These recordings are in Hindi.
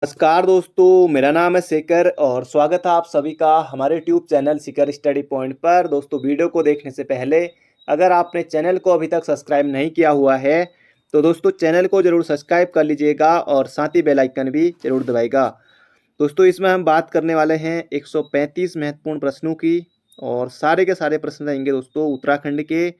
नमस्कार दोस्तों, मेरा नाम है शेखर और स्वागत है आप सभी का हमारे tube channel Shekhar study point पर। दोस्तों, वीडियो को देखने से पहले अगर आपने चैनल को अभी तक सब्सक्राइब नहीं किया हुआ है तो दोस्तों चैनल को ज़रूर सब्सक्राइब कर लीजिएगा और साथ ही बेल आइकन भी ज़रूर दबाइएगा। दोस्तों, इसमें हम बात करने वाले हैं 135 महत्वपूर्ण प्रश्नों की और सारे के सारे प्रश्न रहेंगे दोस्तों उत्तराखंड के।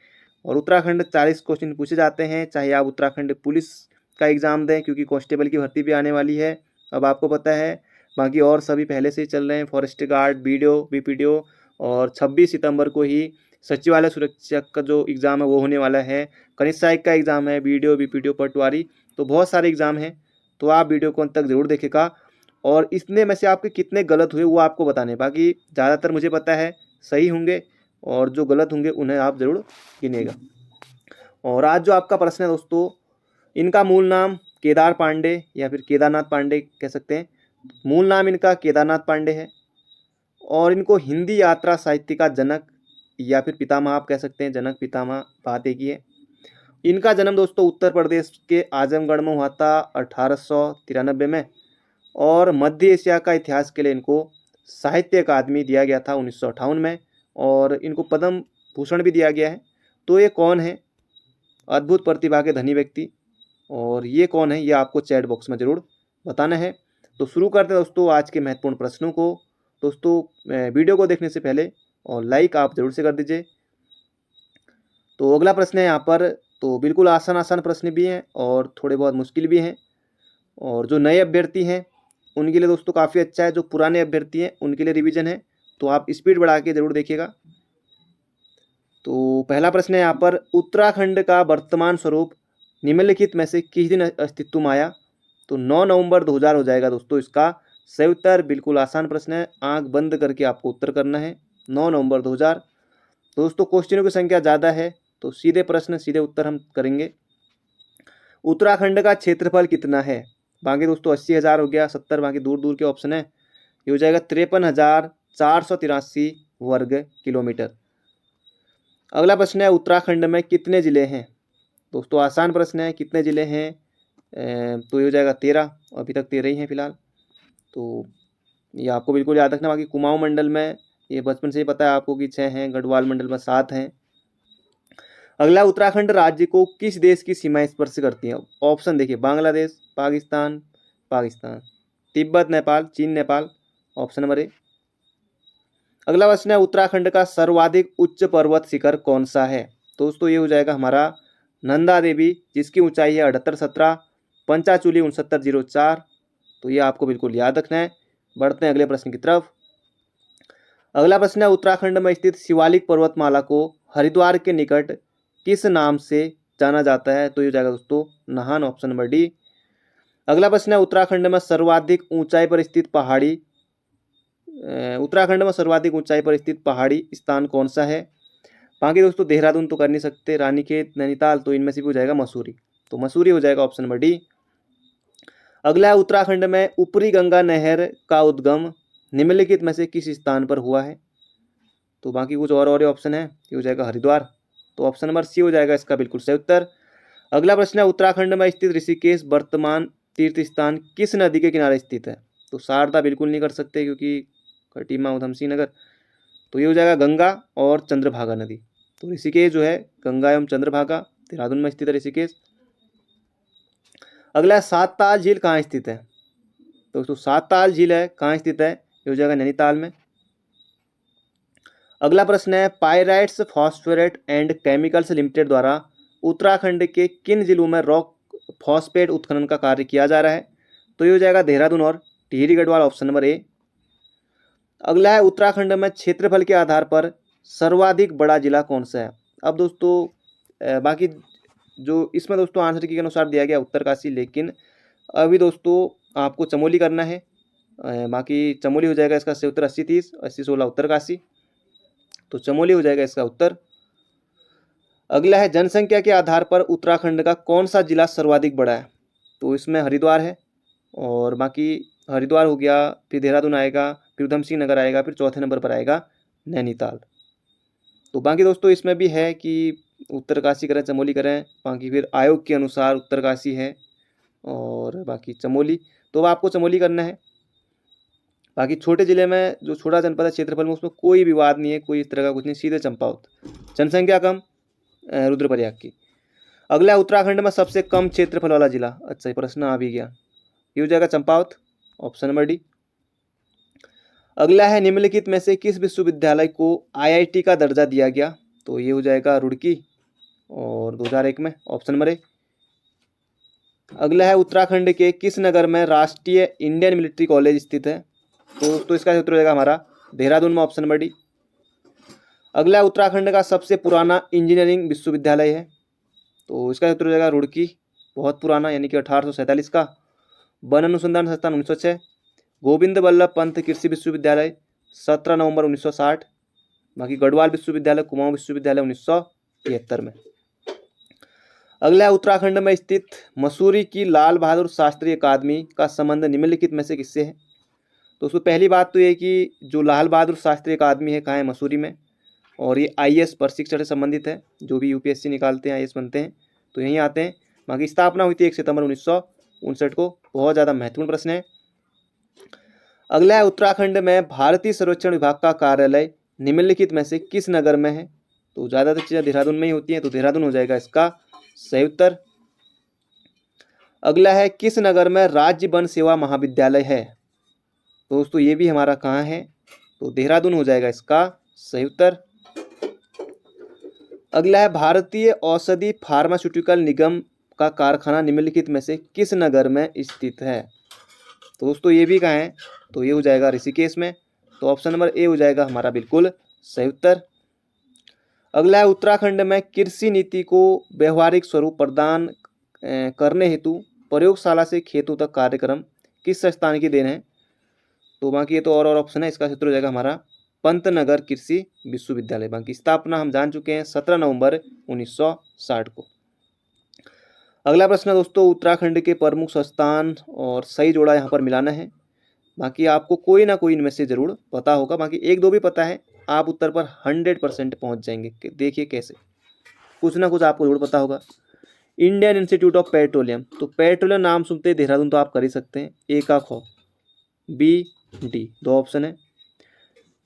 और उत्तराखंड 40 क्वेश्चन पूछे जाते हैं, चाहे आप उत्तराखंड पुलिस का एग्ज़ाम दें क्योंकि कांस्टेबल की भर्ती भी आने वाली है, अब आपको पता है। बाकी और सभी पहले से ही चल रहे हैं, फॉरेस्ट गार्ड, बीडीओ, बीपीडीओ। और 26 सितंबर को ही सचिवालय सुरक्षा का जो एग्ज़ाम है वो होने वाला है। खनिज सहायक का एग्ज़ाम है, बीडीओ, बीपीडीओ, पटवारी, तो बहुत सारे एग्ज़ाम हैं। तो आप वीडियो को अंत तक ज़रूर देखेगा और इसमें में से आपके कितने गलत हुए वो आपको बताने, बाकी ज़्यादातर मुझे पता है सही होंगे और जो गलत होंगे उन्हें आप ज़रूर गिनिएगा। और आज जो आपका प्रश्न है दोस्तों, इनका मूल नाम केदार पांडे या फिर केदारनाथ पांडे कह सकते हैं। मूल नाम इनका केदारनाथ पांडे है और इनको हिंदी यात्रा साहित्य का जनक या फिर पितामह आप कह सकते हैं, जनक पितामह बात एक ही है। इनका जन्म दोस्तों उत्तर प्रदेश के आजमगढ़ में हुआ था 1893 में और मध्य एशिया का इतिहास के लिए इनको साहित्य अकादमी दिया गया था 1958 में और इनको पद्म भूषण भी दिया गया है। तो ये कौन है? अद्भुत प्रतिभा के धनी व्यक्ति। और ये कौन है ये आपको चैट बॉक्स में ज़रूर बताना है। तो शुरू करते हैं दोस्तों आज के महत्वपूर्ण प्रश्नों को। दोस्तों, वीडियो को देखने से पहले और लाइक आप ज़रूर से कर दीजिए। तो अगला प्रश्न है यहाँ पर, तो बिल्कुल आसान आसान प्रश्न भी हैं और थोड़े बहुत मुश्किल भी हैं। और जो नए अभ्यर्थी हैं उनके लिए दोस्तों काफ़ी अच्छा है, जो पुराने अभ्यर्थी हैं उनके लिए रिवीजन है, तो आप स्पीड बढ़ा के ज़रूर देखिएगा। तो पहला प्रश्न है यहाँ पर, उत्तराखंड का वर्तमान स्वरूप निम्नलिखित में से किस दिन अस्तित्व में आया? तो 9 नवंबर 2000 हो जाएगा दोस्तों इसका सही उत्तर। बिल्कुल आसान प्रश्न है, आंख बंद करके आपको उत्तर करना है। 9 नवंबर 2000। दोस्तों, क्वेश्चनों की संख्या ज़्यादा है तो सीधे प्रश्न सीधे उत्तर हम करेंगे। उत्तराखंड का क्षेत्रफल कितना है? बाकी दोस्तों 80,000 हो गया, 70 बाकी दूर दूर के ऑप्शन है। ये हो जाएगा 53,483 वर्ग किलोमीटर। अगला प्रश्न है, उत्तराखंड में कितने ज़िले हैं? दोस्तों आसान प्रश्न है, कितने ज़िले हैं? तो ये हो जाएगा 13, अभी तक 13 ही हैं फिलहाल। तो ये आपको बिल्कुल याद रखना। बाकी कुमाऊं मंडल में ये बचपन से ही पता है आपको कि 6 हैं, गढ़वाल मंडल में 7 हैं। अगला, उत्तराखंड राज्य को किस देश की सीमाएं स्पर्श करती हैं? ऑप्शन देखिए, बांग्लादेश, पाकिस्तान, पाकिस्तान, तिब्बत, नेपाल, चीन, नेपाल, ऑप्शन नंबर ए। अगला प्रश्न है, उत्तराखंड का सर्वाधिक उच्च पर्वत शिखर कौन सा है? दोस्तों ये हो जाएगा हमारा नंदा देवी, जिसकी ऊंचाई है 7817, पंचाचूली 6904। तो ये आपको बिल्कुल याद रखना है। बढ़ते हैं अगले प्रश्न की तरफ। अगला प्रश्न है, उत्तराखंड में स्थित शिवालिक पर्वतमाला को हरिद्वार के निकट किस नाम से जाना जाता है? तो ये हो जाएगा दोस्तों नाहन, ऑप्शन नंबर डी। अगला प्रश्न है, उत्तराखंड में सर्वाधिक ऊंचाई पर स्थित पहाड़ी स्थान कौन सा है? बाकी दोस्तों देहरादून तो कर नहीं सकते, रानीखेत, नैनीताल, तो इनमें से भी हो जाएगा मसूरी, तो मसूरी हो जाएगा ऑप्शन नंबर डी। अगला है, उत्तराखंड में ऊपरी गंगा नहर का उद्गम निम्नलिखित में से किस स्थान पर हुआ है? तो बाकी कुछ और ऑप्शन है, ये हो जाएगा हरिद्वार, तो ऑप्शन नंबर सी हो जाएगा इसका बिल्कुल सही उत्तर। अगला प्रश्न है, उत्तराखंड में स्थित ऋषिकेश वर्तमान तीर्थ स्थान किस नदी के किनारे स्थित है? तो शारदा बिल्कुल नहीं कर सकते क्योंकि खटीमा, उधमसिंह नगर, तो ये हो जाएगा गंगा और चंद्रभागा नदी। तो ऋषिकेश जो है गंगा एवं चंद्रभागा, देहरादून में स्थित है ऋषिकेश। अगला है, सात ताल झील कहाँ स्थित है? दोस्तों सात ताल झील है कहाँ स्थित है? ये हो जाएगा नैनीताल में। अगला प्रश्न है, pyrites phosphate and chemicals limited द्वारा उत्तराखंड के किन जिलों में रॉक फॉस्फेट उत्खनन का कार्य किया जा रहा है? तो ये हो जाएगा देहरादून और Tehri Garhwal, option number A. अगला है, उत्तराखंड में क्षेत्रफल के आधार पर सर्वाधिक बड़ा जिला कौन सा है? अब दोस्तों बाकी जो इसमें दोस्तों आंसर के अनुसार दिया गया उत्तरकाशी, लेकिन अभी दोस्तों आपको चमोली करना है। बाकी चमोली हो जाएगा इसका सही उत्तर 80-30, 80-16 उत्तरकाशी, तो चमोली हो जाएगा इसका उत्तर। अगला है, जनसंख्या के आधार पर उत्तराखंड का कौन सा जिला सर्वाधिक बड़ा है? तो इसमें हरिद्वार है और बाकी हरिद्वार हो गया, फिर देहरादून आएगा, फिर उधमसिंह नगर आएगा, फिर चौथे नंबर पर आएगा नैनीताल। तो बाकी दोस्तों इसमें भी है कि उत्तरकाशी करें चमोली करें, बाकी फिर आयोग के अनुसार उत्तरकाशी है और बाकी चमोली। तो आपको चमोली करना है। बाकी छोटे जिले में जो छोटा जनपद है क्षेत्रफल में, उसमें कोई विवाद नहीं है, कोई इस तरह का कुछ नहीं, सीधे चंपावत। जनसंख्या कम रुद्रप्रयाग की। अगला उत्तराखंड में सबसे कम क्षेत्रफल वाला जिला, अच्छा ये प्रश्न आ भी गया, ये हो जाएगा चंपावत, ऑप्शन नंबर डी। अगला है निम्नलिखित में से किस विश्वविद्यालय को आईआईटी का दर्जा दिया गया, तो ये हो जाएगा रुड़की और 2001 में, ऑप्शन नंबर ए। अगला है उत्तराखंड के किस नगर में राष्ट्रीय इंडियन मिलिट्री कॉलेज स्थित है, तो इसका उत्तर हो जाएगा हमारा देहरादून में, ऑप्शन नंबर डी। अगला उत्तराखंड का सबसे पुराना इंजीनियरिंग विश्वविद्यालय है, तो इसका उत्तर हो जाएगा रुड़की, बहुत पुराना, यानी कि 1847 का। वन अनुसंधान संस्थान 1906। गोविंद वल्लभ पंत कृषि विश्वविद्यालय 17 नवंबर 1960। बाकी गढ़वाल विश्वविद्यालय, कुमाऊं विश्वविद्यालय 1973 में। अगला है उत्तराखंड में स्थित मसूरी की लाल बहादुर शास्त्री अकादमी का संबंध निम्नलिखित में से किससे है, तो उसमें पहली बात तो ये कि जो लाल बहादुर शास्त्री अकादमी है कहाँ है, मसूरी में, और ये आईएएस प्रशिक्षण से संबंधित है, जो भी यूपीएससी निकालते हैं आईएएस बनते हैं तो यहीं आते हैं। बाकी स्थापना हुई थी 1 सितंबर 1959 को, बहुत ज़्यादा महत्वपूर्ण प्रश्न है। अगला है उत्तराखंड में भारतीय सर्वेक्षण विभाग का कार्यालय निम्नलिखित में से किस नगर में है, तो ज़्यादातर चीज़ें देहरादून में ही होती हैं, तो देहरादून हो जाएगा इसका सही उत्तर। अगला है किस नगर में राज्य वन सेवा महाविद्यालय है, तो दोस्तों ये भी हमारा कहाँ है, तो देहरादून हो जाएगा इसका सही उत्तर। अगला है भारतीय औषधि फार्मास्यूटिकल निगम का कारखाना निम्नलिखित में से किस नगर में स्थित है, तो दोस्तों ये भी कहाँ है, तो ये हो जाएगा ऋषिकेश में, तो ऑप्शन नंबर ए हो जाएगा हमारा बिल्कुल सही उत्तर। अगला है उत्तराखंड में कृषि नीति को व्यवहारिक स्वरूप प्रदान करने हेतु प्रयोगशाला से खेतों तक कार्यक्रम किस संस्थान की देन है, तो बाकी ये तो और ऑप्शन है, इसका सूत्र हो जाएगा हमारा पंतनगर कृषि विश्वविद्यालय। बाकी स्थापना हम जान चुके हैं 17 नवंबर 1960 को। अगला प्रश्न है दोस्तों, उत्तराखंड के प्रमुख संस्थान और सही जोड़ा यहाँ पर मिलाना है। बाकी आपको कोई ना कोई इनमें से जरूर पता होगा, बाकी एक दो भी पता है, आप उत्तर पर 100% पहुँच जाएंगे। देखिए कैसे, कुछ ना कुछ आपको जरूर पता होगा। इंडियन इंस्टीट्यूट ऑफ पेट्रोलियम, तो पेट्रोलियम नाम सुनते ही देहरादून तो आप कर ही सकते हैं, ए का खो, बी डी, दो ऑप्शन है।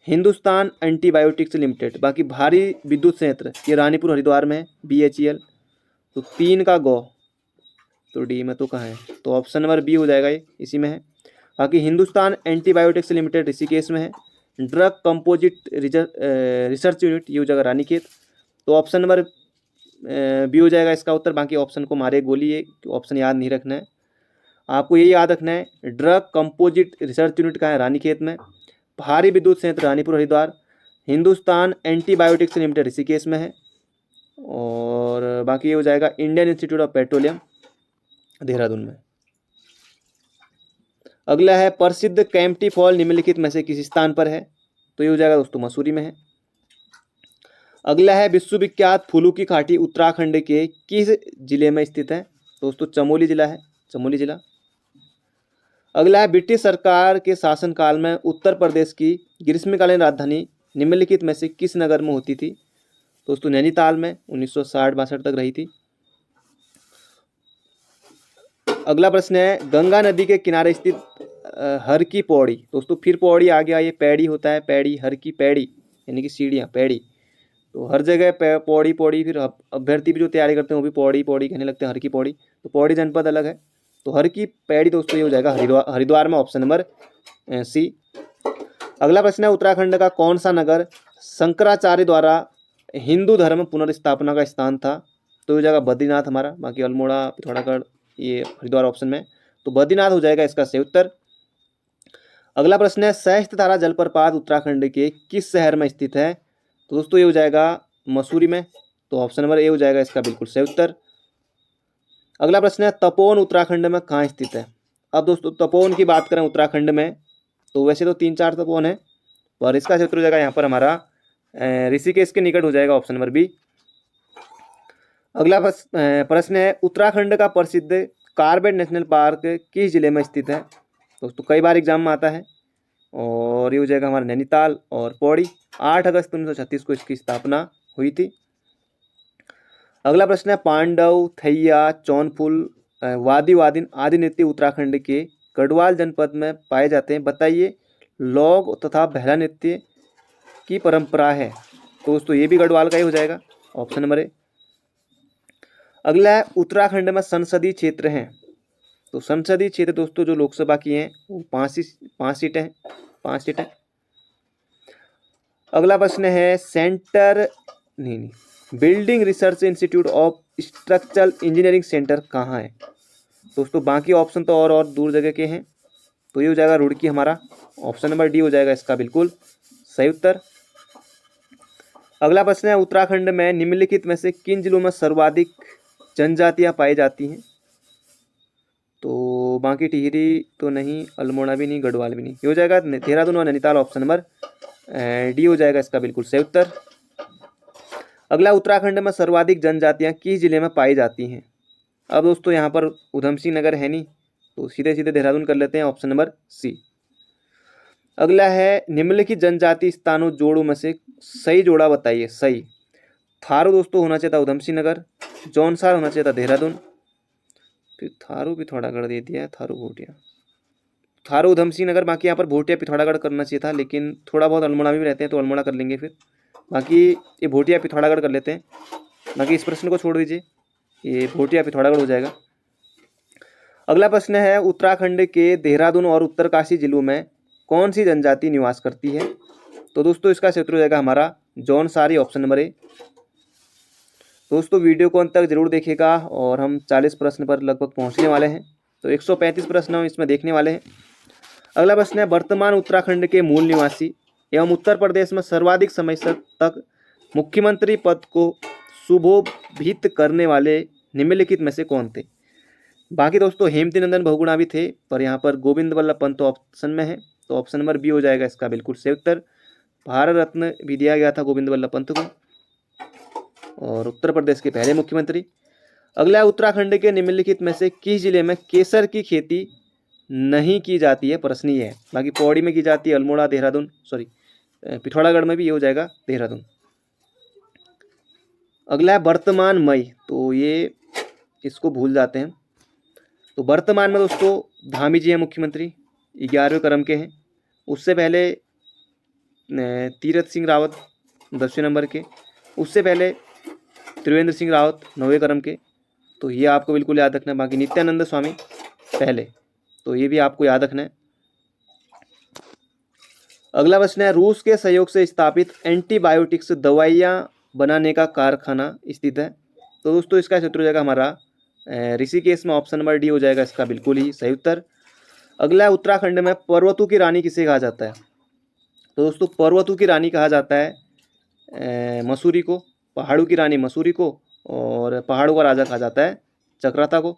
हिंदुस्तान एंटीबायोटिक्स लिमिटेड, बाकी भारी विद्युत संयंत्र, ये रानीपुर हरिद्वार में है, BHEL, तो 3 का गो, तो डी में तो कहाँ है, तो ऑप्शन नंबर बी हो जाएगा, ये इसी में है। बाकी हिंदुस्तान एंटीबायोटिक्स लिमिटेड ऋषिकेश में है। ड्रग कंपोजिट रिसर्च यूनिट, ये हो जाएगा रानीखेत, तो ऑप्शन नंबर बी हो जाएगा इसका उत्तर। बाकी ऑप्शन को मारे गोली, ये ऑप्शन याद नहीं रखना है, आपको ये याद रखना है, ड्रग कंपोजिट रिसर्च यूनिट कहाँ है, रानीखेत में। भारी विद्युत संयंत्र रानीपुर हरिद्वार। हिंदुस्तान एंटीबायोटिक्स लिमिटेड ऋषिकेश में है, और बाकी ये हो जाएगा Indian institute of petroleum Dehradun में। अगला है प्रसिद्ध कैंपटी फॉल निम्नलिखित में से किस स्थान पर है, तो ये हो जाएगा दोस्तों मसूरी में है। अगला है विश्वविख्यात फूलों की घाटी उत्तराखंड के किस जिले में स्थित है, दोस्तों चमोली जिला है, चमोली जिला। अगला है ब्रिटिश सरकार के शासनकाल में उत्तर प्रदेश की ग्रीष्मकालीन राजधानी निम्नलिखित में से किस नगर में होती थी, दोस्तों नैनीताल में 1960-62 तक रही थी। अगला प्रश्न है गंगा नदी के किनारे स्थित हर की पौड़ी, दोस्तों फिर पौड़ी आ गया, ये पैड़ी होता है, पैड़ी, हर की पैड़ी यानी कि सीढ़ियाँ, पैड़ी, तो हर जगह पौड़ी पौड़ी, फिर अभ्यर्थी भी जो तैयारी करते हैं वो भी पौड़ी पौड़ी कहने लगते हैं, हर की पौड़ी, तो पौड़ी जनपद अलग है, तो हर की पैड़ी दोस्तों ये हो जाएगा हरिद्वार में, ऑप्शन नंबर सी। अगला प्रश्न है उत्तराखंड का कौन सा नगर शंकराचार्य द्वारा हिंदू धर्म पुनर्स्थापना का स्थान था, तो हो जाएगा बद्रीनाथ हमारा। बाकी अल्मोड़ा, पिथौरागढ़, ये हरिद्वार ऑप्शन में, तो बद्रीनाथ हो जाएगा इसका सही उत्तर। अगला प्रश्न है सहस्त्रधारा जलप्रपात उत्तराखंड के किस शहर में स्थित है, तो दोस्तों ये हो जाएगा मसूरी में, तो ऑप्शन नंबर ए हो जाएगा इसका बिल्कुल सही उत्तर। अगला प्रश्न है तपोवन उत्तराखंड में कहाँ स्थित है। अब दोस्तों तपोवन की बात करें उत्तराखंड में, तो वैसे तो 3-4 तपोवन है, पर इसका क्षेत्र हो जाएगा यहाँ पर हमारा ऋषिकेश के निकट हो जाएगा, ऑप्शन नंबर बी। अगला प्रश्न है उत्तराखंड का प्रसिद्ध कार्बेट नेशनल पार्क किस जिले में स्थित है, दोस्तों कई बार एग्जाम में आता है, और ये हो जाएगा हमारा नैनीताल और पौड़ी। 8 अगस्त 1936 को इसकी स्थापना हुई थी। अगला प्रश्न है पांडव, थैया, चौनफुल, वादी वादिन आदि नृत्य उत्तराखंड के गढ़वाल जनपद में पाए जाते हैं, बताइए। लौग तथा बेहला नृत्य की परंपरा है। तो दोस्तों ये भी गढ़वाल का ही हो जाएगा, ऑप्शन नंबर ए। अगला है उत्तराखंड में संसदीय क्षेत्र हैं। तो संसदीय क्षेत्र दोस्तों जो लोकसभा की हैं वो 5 सीटें हैं, 5 सीटें। अगला प्रश्न है building research institute of structural engineering centre कहाँ है। दोस्तों बाकी ऑप्शन तो और दूर जगह के हैं, तो ये हो जाएगा रुड़की हमारा, ऑप्शन नंबर डी हो जाएगा इसका बिल्कुल सही उत्तर। अगला प्रश्न है उत्तराखंड में निम्नलिखित में से किन जिलों में सर्वाधिक जनजातियां पाई जाती हैं। तो बाकी टिहरी तो नहीं, अल्मोड़ा भी नहीं, गढ़वाल भी नहीं, ये हो जाएगा देहरादून और नैनीताल, ऑप्शन नंबर डी हो जाएगा इसका बिल्कुल सही उत्तर। अगला उत्तराखंड में सर्वाधिक जनजातियां किस जिले में पाई जाती हैं। अब दोस्तों यहाँ पर उधम सिंह नगर है नहीं, तो सीधे सीधे देहरादून कर लेते हैं, ऑप्शन नंबर सी। अगला है निम्नलिखित जनजाति स्थानों जोड़ों में से सही जोड़ा बताइए। सही थारू दोस्तों होना चाहिए था उधम सिंह नगर, जौनसार होना चाहिए था देहरादून, फिर थारू पिथौरागढ़ दे दिया है, थारू उधम सिंह नगर, बाकी यहाँ पर भोटिया पिथौरागढ़ करना चाहिए था, लेकिन थोड़ा बहुत अल्मोड़ा भी रहते हैं तो अल्मोड़ा कर लेंगे, फिर बाकी ये भोटिया पिथौरागढ़ कर लेते हैं। बाकी इस प्रश्न को छोड़ दीजिए, ये भोटिया पिथौरागढ़ हो जाएगा। अगला प्रश्न है उत्तराखंड के देहरादून और उत्तरकाशी जिलों में कौन सी जनजाति निवास करती है। तो दोस्तों इसका क्षेत्र हो जाएगा हमारा जौनसारी, ऑप्शन नंबर ए। दोस्तों वीडियो को अंत तक जरूर देखिएगा और हम 40 प्रश्न पर लगभग पहुंचने वाले हैं, तो 135 प्रश्न हम इसमें देखने वाले हैं। अगला प्रश्न है वर्तमान उत्तराखंड के मूल निवासी एवं उत्तर प्रदेश में सर्वाधिक समय तक मुख्यमंत्री पद को सुशोभित करने वाले निम्नलिखित में से कौन थे। बाकी दोस्तों हेमंत नंदन बहुगुणा भी थे, पर यहाँ पर गोविंद वल्लभ पंत ऑप्शन में है, तो ऑप्शन नंबर बी हो जाएगा इसका बिल्कुल सही उत्तर। भारत रत्न भी दिया गया था गोविंद वल्लभ पंत को, और उत्तर प्रदेश के पहले मुख्यमंत्री। अगला उत्तराखंड के निम्नलिखित में से किस जिले में केसर की खेती नहीं की जाती है, प्रश्न ये है। बाकी पौड़ी में की जाती है, अल्मोड़ा, देहरादून, पिथौरागढ़ में भी ये हो जाएगा देहरादून। अगला है वर्तमान मई, तो ये इसको भूल जाते हैं। तो वर्तमान में दोस्तों धामी जी हैं मुख्यमंत्री, 11वें क्रम के हैं। उससे पहले तीरथ सिंह रावत 10वें नंबर के, उससे पहले त्रिवेंद्र सिंह रावत 9वें क्रम के, तो ये आपको बिल्कुल याद रखना है। बाकी नित्यानंद स्वामी पहले, तो ये भी आपको याद रखना है। अगला प्रश्न है रूस के सहयोग से स्थापित एंटीबायोटिक्स दवाइयाँ बनाने का कारखाना स्थित है। तो दोस्तों इसका क्षेत्र हो जाएगा हमारा ऋषिकेश में, ऑप्शन नंबर डी हो जाएगा इसका बिल्कुल ही सही उत्तर। अगला उत्तराखंड में पर्वतों की रानी किसे कहा जाता है। तो दोस्तों पर्वतों की रानी कहा जाता है मसूरी को, पहाड़ों की रानी मसूरी को, और पहाड़ों का राजा कहा जाता है चक्राता को।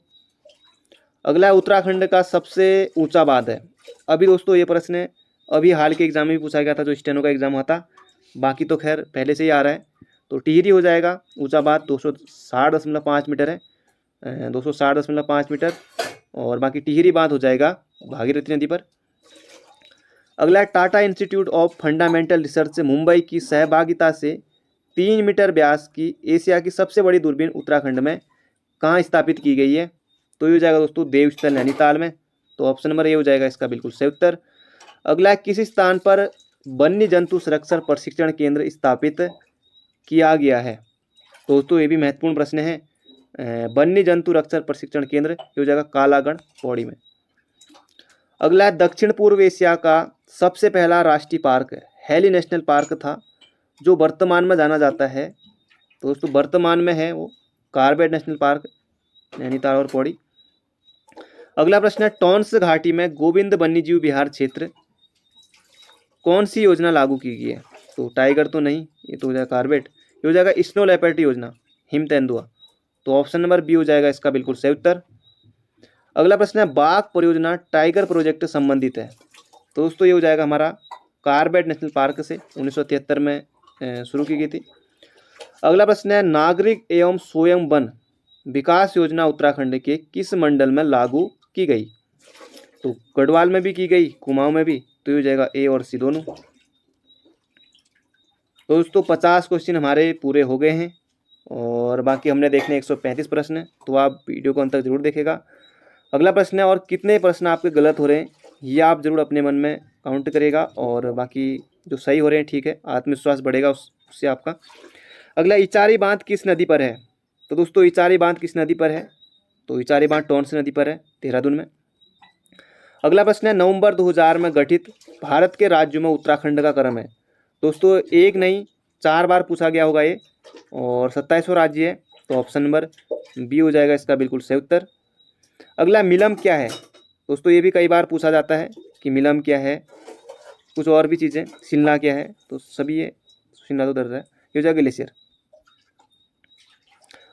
अगला उत्तराखंड का सबसे ऊंचा बांध है। अभी दोस्तों ये प्रश्न अभी हाल के एग्जाम में भी पूछा गया था, जो स्टेनो का एग्जाम हुआ था, बाकी तो खैर पहले से ही आ रहा है। तो टिहरी हो जाएगा ऊंचा बांध, 260.5 मीटर है, 260.5 मीटर, और बाकी टिहरी बांध हो जाएगा भागीरथी नदी पर। अगला Tata institute of fundamental research Mumbai की सहभागिता से 3 मीटर व्यास की एशिया की सबसे बड़ी दूरबीन उत्तराखंड में कहाँ स्थापित की गई है। तो ये हो जाएगा दोस्तों देवस्थल नैनीताल में, तो ऑप्शन नंबर ए हो जाएगा इसका बिल्कुल सही उत्तर। अगला किस स्थान पर वन्य जंतु संरक्षण प्रशिक्षण केंद्र स्थापित किया गया है। दोस्तों ये भी महत्वपूर्ण प्रश्न है, वन्य जंतु रक्षण प्रशिक्षण केंद्र, ये हो जाएगा कालागढ़ पौड़ी में। अगला दक्षिण पूर्व एशिया का सबसे पहला राष्ट्रीय पार्क हैली नेशनल पार्क था, जो वर्तमान में जाना जाता है। तो दोस्तों वर्तमान में है वो कार्बेट नेशनल पार्क, नैनीताल और पौड़ी। अगला प्रश्न है टॉन्स घाटी में गोविंद वन्यजीव विहार क्षेत्र कौन सी योजना लागू की गई है। तो टाइगर तो नहीं, ये तो हो जाएगा कार्बेट, ये हो जाएगा स्नो लेपर्ड योजना, हिम तेंदुआ, तो ऑप्शन नंबर बी हो जाएगा इसका बिल्कुल सही उत्तर। अगला प्रश्न है बाघ परियोजना टाइगर प्रोजेक्ट संबंधित है। तो दोस्तों ये हो जाएगा हमारा कार्बेट नेशनल पार्क से 1973 में शुरू की गई थी। अगला प्रश्न है नागरिक एवं स्वयं वन विकास योजना उत्तराखंड के किस मंडल में लागू की गई। तो गढ़वाल में भी की गई, कुमाऊं में भी, तो ये हो जाएगा ए और सी दोनों। तो दोस्तों 50 क्वेश्चन हमारे पूरे हो गए हैं, और बाकी हमने देखने 135 प्रश्न, तो आप वीडियो को अंत तक जरूर देखेगा। अगला प्रश्न है, और कितने प्रश्न आपके गलत हो रहे हैं ये आप जरूर अपने मन में काउंट करेगा, और बाकी जो सही हो रहे हैं ठीक है, आत्मविश्वास बढ़ेगा उससे आपका। अगला, इचारी बांध किस नदी पर है? तो दोस्तों इचारी बांध किस नदी पर है? तो इचारी बांध टोंस नदी पर है, देहरादून में। अगला प्रश्न है, नवंबर 2000 में गठित भारत के राज्यों में उत्तराखंड का क्रम है? दोस्तों एक नहीं 4 बार पूछा गया होगा ये, और 27वां राज्य है, तो ऑप्शन नंबर बी हो जाएगा इसका बिल्कुल सही उत्तर। अगला, मिलम क्या है? दोस्तों ये भी कई बार पूछा जाता है कि मिलम क्या है, कुछ और भी चीज़ें, शिमला क्या है, तो सभी ये शिमला तो दर्ज है, ये हो जाएगा ग्लेशियर।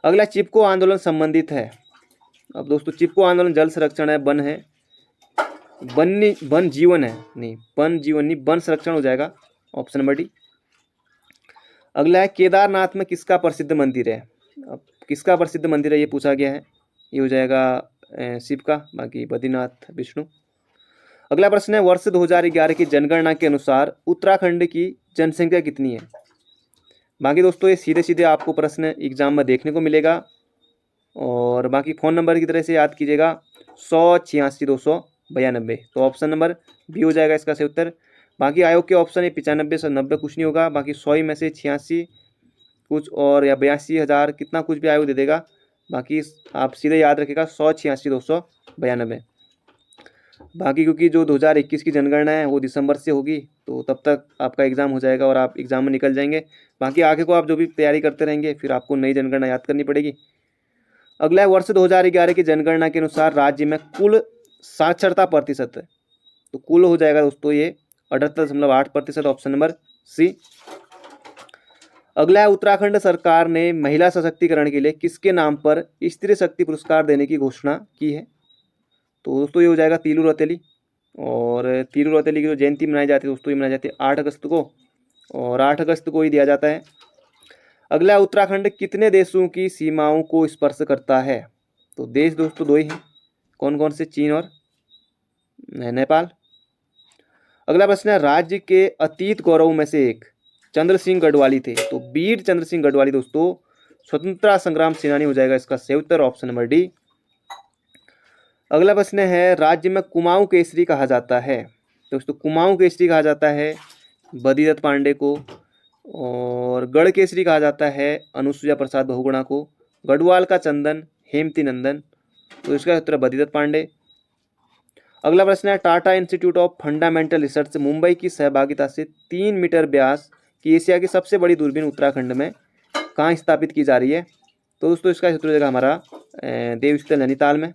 अगला, चिपको आंदोलन संबंधित है? अब दोस्तों चिपको आंदोलन जल संरक्षण है, वन है, वन जीवन है, नहीं वन जीवन नहीं, वन संरक्षण हो जाएगा, ऑप्शन नंबर डी। अगला है, केदारनाथ में किसका प्रसिद्ध मंदिर है? अब किसका प्रसिद्ध मंदिर है ये पूछा गया है, ये हो जाएगा शिव का, बाकी बद्रीनाथ विष्णु। अगला प्रश्न है, वर्ष 2011 की जनगणना के अनुसार उत्तराखंड की जनसंख्या कितनी है? बाकी दोस्तों ये सीधे सीधे आपको प्रश्न एग्जाम में देखने को मिलेगा, और बाकी फ़ोन नंबर की तरह से याद कीजिएगा 186 292, तो ऑप्शन नंबर बी हो जाएगा इसका सही उत्तर। बाकी आयोग के ऑप्शन है 95 से 90 कुछ नहीं होगा, बाकी 100 में से 86 कुछ और या 82,000 कितना कुछ भी आयोग दे देगा, बाकी आप सीधे याद रखिएगा 186 292। बाकी क्योंकि जो 2021 की जनगणना है वो दिसंबर से होगी, तो तब तक आपका एग्ज़ाम हो जाएगा और आप एग्ज़ाम में निकल जाएंगे। बाकी आगे को आप जो भी तैयारी करते रहेंगे फिर आपको नई जनगणना याद करनी पड़ेगी। अगला है, वर्ष 2011 की जनगणना के अनुसार राज्य में कुल साक्षरता प्रतिशत है? तो कुल हो जाएगा दोस्तों ये 78.8%, ऑप्शन नंबर सी। अगला है, उत्तराखंड सरकार ने महिला सशक्तिकरण के लिए किसके नाम पर स्त्री शक्ति पुरस्कार देने की घोषणा की है? तो दोस्तों ये हो जाएगा तीलू रौतेली, और तीलू रौतेली की जो जयंती मनाई जाती है दोस्तों ये मनाई जाती है 8 अगस्त को, और 8 अगस्त को ही दिया जाता है। अगला, उत्तराखंड कितने देशों की सीमाओं को स्पर्श करता है? तो देश दोस्तों 2 ही हैं, कौन कौन से? चीन और नेपाल। अगला प्रश्न है, राज्य के अतीत गौरव में से एक चंद्र सिंह गढ़वाली थे? तो वीर चंद्र सिंह गढ़वाली दोस्तों स्वतंत्रता संग्राम सेनानी हो जाएगा इसका सही उत्तर, ऑप्शन नंबर डी। अगला प्रश्न है, राज्य में कुमाऊं केसरी कहा जाता है? दोस्तों कुमाऊं केसरी कहा जाता है बद्रीदत्त पांडे को, और गढ़ केसरी कहा जाता है अनुसुईया प्रसाद बहुगुणा को, गढ़वाल का चंदन हेमती नंदन, तो इसका उत्तर बद्रीदत्त पांडे। अगला प्रश्न है, Tata institute of fundamental research Mumbai की सहभागिता से 3 मीटर व्यास की एशिया की सबसे बड़ी दूरबीन उत्तराखंड में कहाँ स्थापित की जा रही है? तो दोस्तों इसका उत्तर देगा हमारा देवस्थल नैनीताल में।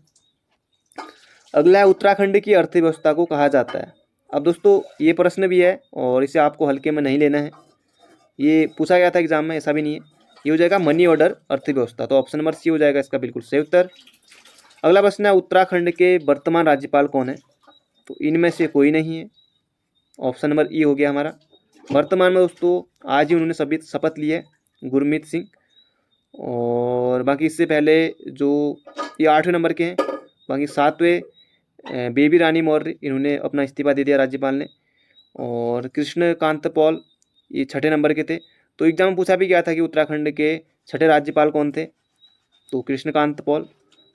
अगला है, उत्तराखंड की अर्थव्यवस्था को कहा जाता है? अब दोस्तों ये प्रश्न भी है और इसे आपको हल्के में नहीं लेना है, ये पूछा गया था एग्जाम में, ऐसा भी नहीं है। ये हो जाएगा मनी ऑर्डर अर्थव्यवस्था, तो ऑप्शन नंबर सी हो जाएगा इसका बिल्कुल सही उत्तर। अगला प्रश्न है, उत्तराखंड के वर्तमान राज्यपाल कौन है? तो इनमें से कोई नहीं है, ऑप्शन नंबर ई हो गया हमारा। वर्तमान में दोस्तों आज ही उन्होंने शपथ ली है, गुरमीत सिंह, और बाकी इससे पहले जो ये 8वें नंबर के हैं, बाकी 7वें बेबी रानी मौर्य, इन्होंने अपना इस्तीफा दे दिया राज्यपाल ने, और कृष्ण कांत पॉल ये 6ठे नंबर के थे। तो एग्जाम में पूछा भी गया था कि उत्तराखंड के 6ठे राज्यपाल कौन थे, तो कृष्णकांत पॉल।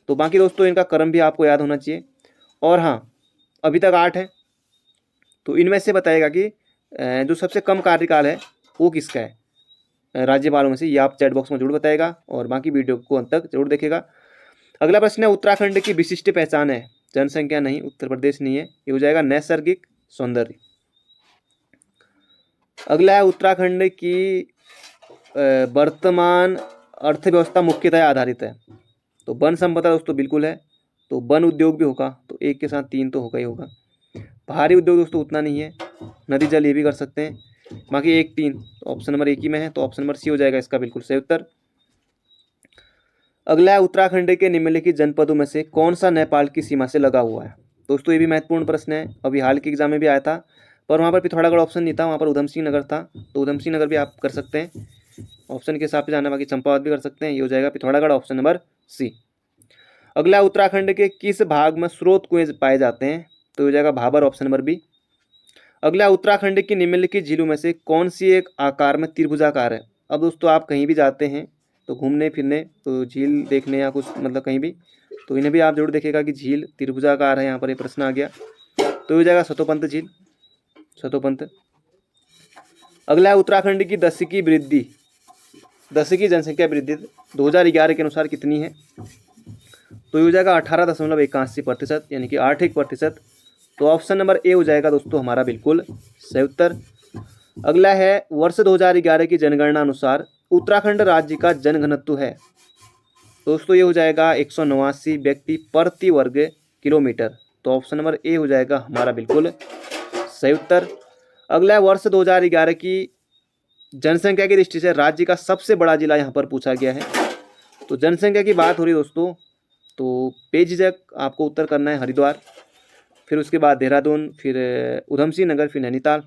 तो बाकी दोस्तों इनका क्रम भी आपको याद होना चाहिए। और हाँ, अभी तक 8 है, तो इनमें से बताएगा कि जो सबसे कम कार्यकाल है वो किसका है राज्यपालों में से, ये आप चैट बॉक्स में जरूर बताएगा, और बाकी वीडियो को अंत तक जरूर देखेगा। अगला प्रश्न है, उत्तराखंड की विशिष्ट पहचान है? जनसंख्या नहीं, उत्तर प्रदेश नहीं है, ये हो जाएगा नैसर्गिक सौंदर्य। अगला है, उत्तराखंड की वर्तमान अर्थव्यवस्था मुख्यतः आधारित है? तो वन संपदा दोस्तों बिल्कुल है, तो वन उद्योग भी होगा, तो एक के साथ 3 तो होगा ही होगा। भारी उद्योग दोस्तों उतना नहीं है, नदी जल ये भी कर सकते हैं, बाकी 1 3 ऑप्शन नंबर 1 ही में है, तो ऑप्शन नंबर सी हो जाएगा इसका बिल्कुल सही उत्तर। अगला है, उत्तराखंड के निम्नलिखित जनपदों में से कौन सा नेपाल की सीमा से लगा हुआ है? दोस्तों ये भी महत्वपूर्ण प्रश्न है, अभी हाल के एग्जाम में भी आया था, पर वहाँ पर पिथौरागढ़ ऑप्शन नहीं था, वहाँ पर उधम सिंह नगर था, तो उधम सिंह नगर भी आप कर सकते हैं, ऑप्शन के हिसाब से जाना, बाकी चंपावत भी कर सकते हैं, ये हो जाएगा पिथौरागढ़, ऑप्शन नंबर सी। अगला, उत्तराखंड के किस भाग में स्रोत कुएं पाए जाते हैं? तो हो जाएगा भाबर, ऑप्शन नंबर बी। अगला, उत्तराखंड की निम्नलिखित झीलों में से कौन सी एक आकार में त्रिभुजाकार है? अब दोस्तों आप कहीं भी जाते हैं तो घूमने फिरने, तो झील देखने या कुछ मतलब कहीं भी, तो इन्हें भी आप जरूर देखिएगा कि झील त्रिभुजाकार है, यहाँ पर ये प्रश्न आ गया। तो ये हो जाएगा सतोपंत झील, सतोपंत। अगला है उत्तराखंड की दशकी वृद्धि, दशकी जनसंख्या वृद्धि 2011 के अनुसार कितनी है? तो ये हो जाएगा 18.81%, यानी कि 81%। तो ऑप्शन नंबर ए हो जाएगा दोस्तों हमारा बिल्कुल सही उत्तर। अगला है वर्ष 2011 की जनगणना अनुसार उत्तराखंड राज्य का जनघनत्व है। दोस्तों ये हो जाएगा 189 व्यक्ति प्रति वर्ग किलोमीटर। तो ऑप्शन नंबर ए हो जाएगा हमारा बिल्कुल सही उत्तर। अगला है वर्ष 2011 की जनसंख्या की दृष्टि से राज्य का सबसे बड़ा जिला यहाँ पर पूछा गया है। तो जनसंख्या की बात हो रही है दोस्तों, तो बेझिझक आपको उत्तर करना है हरिद्वार, फिर उसके बाद देहरादून, फिर उधम सिंह नगर, फिर नैनीताल।